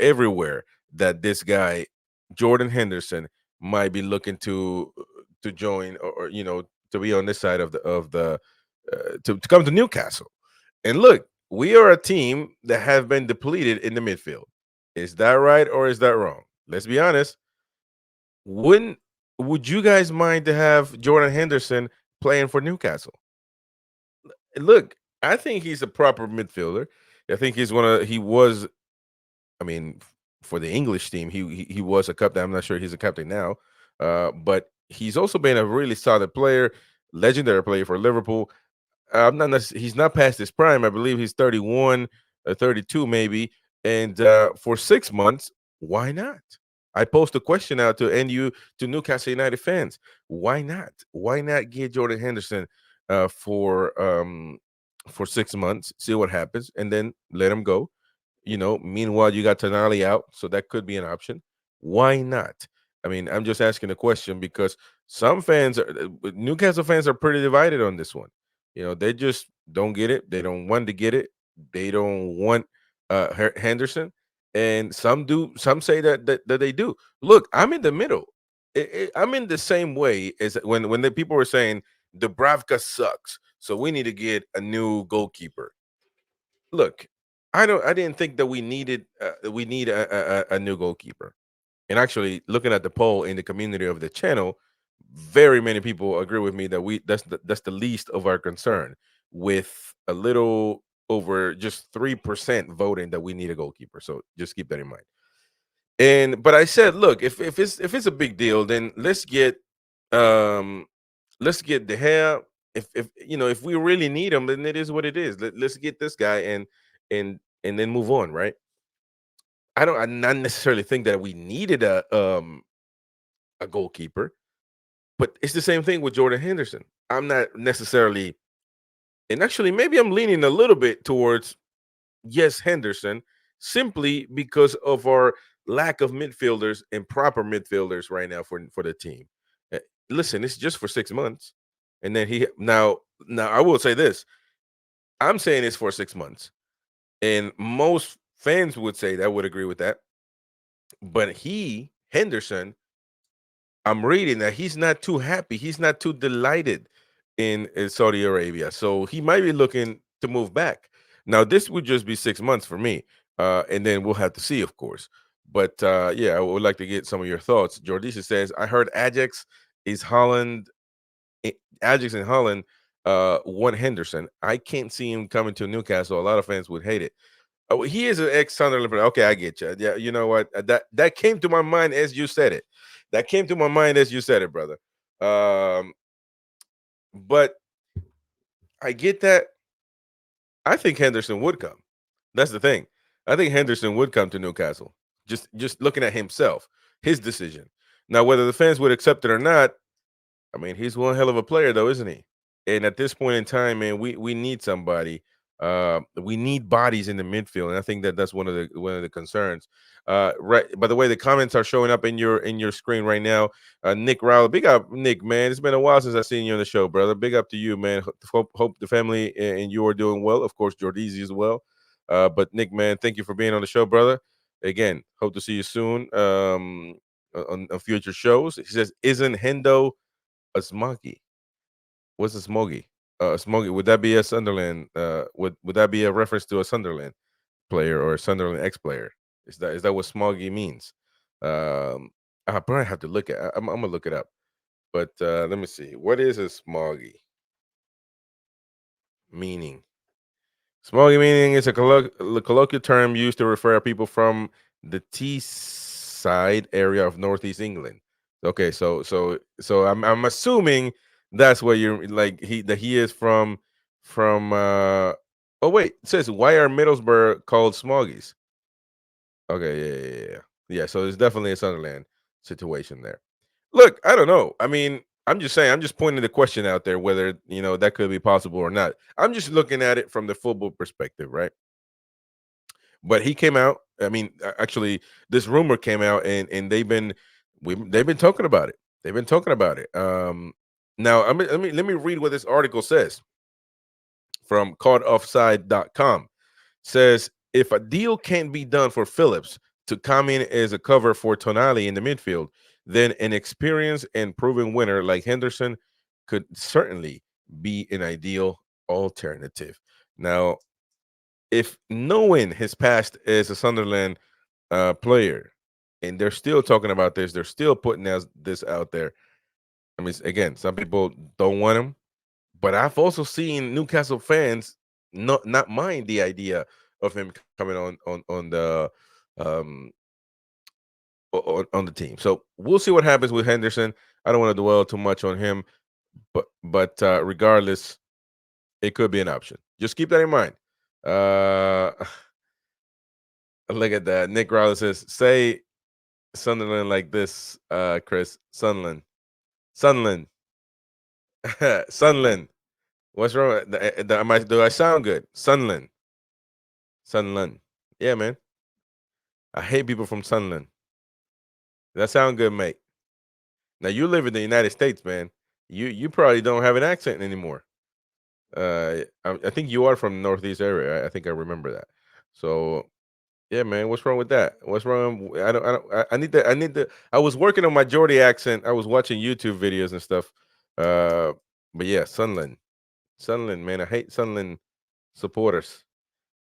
everywhere that this guy Jordan Henderson might be looking to join, or to be on this side of the to come to Newcastle. And look, we are a team that have been depleted in the midfield. Is that right or is that wrong? Let's be honest. Wouldn't would you guys mind to have Jordan Henderson playing for Newcastle? Look, I think he's a proper midfielder. I think he was, I mean, for the English team, he was a captain. I'm not sure he's a captain now, but he's also been a really solid player, legendary player for Liverpool. I'm not he's not past his prime. I believe he's 31 or 32 maybe. And for 6 months, why not? I post a question out to Newcastle United fans. Why not? Why not get Jordan Henderson uh, for um, for 6 months, see what happens, and then let him go. Meanwhile, you got Tonali out, so that could be an option. Why not? I mean, I'm just asking a question because Newcastle fans are pretty divided on this one. They just don't get it. They don't want to get it. They don't want Henderson, and some do. Some say that they do. Look, I'm in the middle. I'm in the same way as when the people were saying Dubravka sucks, so we need to get a new goalkeeper. Look, I didn't think that we need a new goalkeeper. And actually, looking at the poll in the community of the channel, very many people agree with me that that's the least of our concern, with a little over just 3% voting that we need a goalkeeper. So just keep that in mind. But I said, look, if it's a big deal, then um let's get De Gea. If we really need him, then it is what it is. Let's get this guy and then move on, right? I not necessarily think that we needed a goalkeeper, but it's the same thing with Jordan Henderson. I'm not necessarily, and actually maybe I'm leaning a little bit towards yes, Henderson, simply because of our lack of midfielders and proper midfielders right now for the team. Uh, Listen, it's just for 6 months, and then now I will say this: I'm saying it's for 6 months, and most fans would say that would agree with that. But Henderson, I'm reading that he's not too happy. He's not too delighted in Saudi Arabia. So he might be looking to move back. Now, this would just be 6 months for me. And then we'll have to see, of course. But yeah, I would like to get some of your thoughts. Jordisha says, I heard is Holland, eh, Ajax in Holland want Henderson. I can't see him coming to Newcastle. A lot of fans would hate it. Oh, he is an ex Sunderland player. Okay, I get you. Yeah, you know what? That came to my mind as you said it. That came to my mind as you said it, brother. Um, but I get that. I think Henderson would come. That's the thing. I think Henderson would come to Newcastle. Just looking at himself, his decision. Now, whether the fans would accept it or not, I mean, he's one hell of a player, though, isn't he? And at this point in time, man, we need somebody. We need bodies in the midfield, and I think that's one of the concerns. Right. By the way, the comments are showing up in your screen right now. Nick Rowley, big up, Nick, man. It's been a while since I've seen you on the show, brother. Big up to you, man. Hope the family and you are doing well. Of course, Jordizi as well. But Nick, man, thank you for being on the show, brother. Again, hope to see you soon on future shows. He says, "Isn't Hendo a smoggy? What's a smoggy? Smoggy. Would that be a Sunderland? Would that be a reference to a Sunderland player or a Sunderland ex-player? Is that what smoggy means? I probably have to look at. I'm gonna look it up. But let me see. What is a smoggy meaning? Smoggy meaning is a colloquial term used to refer to people from the Teesside area of northeast England. Okay, so I'm assuming that's where you're like he is from. Oh wait, it says why are Middlesbrough called Smoggies? Okay, yeah. So there's definitely a Sunderland situation there. Look, I don't know. I mean, I'm just saying. I'm just pointing the question out there whether that could be possible or not. I'm just looking at it from the football perspective, right? But he came out. I mean, actually, this rumor came out, and they've been talking about it. They've been talking about it. Now, let me read what this article says from calledoffside.com. Says if a deal can't be done for Phillips to come in as a cover for Tonali in the midfield, then an experienced and proven winner like Henderson could certainly be an ideal alternative. Now, if knowing his past as a Sunderland player, and they're still talking about this, they're still putting this out there. I mean, again, some people don't want him, but I've also seen Newcastle fans not mind the idea of him coming on the um on the team. So we'll see what happens with Henderson. I don't want to dwell too much on him, but regardless, it could be an option. Just keep that in mind. Uh Look at that. Nick Rowley says, say Sunderland like this, Chris. Sunderland. Sunderland. Sunderland. What's wrong? Do I sound good? Sunderland. Sunderland. Yeah, man. I hate people from Sunderland. That sound good, mate. Now you live in the United States, man. You probably don't have an accent anymore. I think you are from the Northeast area. I think I remember that. So yeah, man. What's wrong with that? What's wrong? I need to. I was working on my Geordie accent. I was watching YouTube videos and stuff. But yeah, Sunderland, man. I hate Sunderland supporters.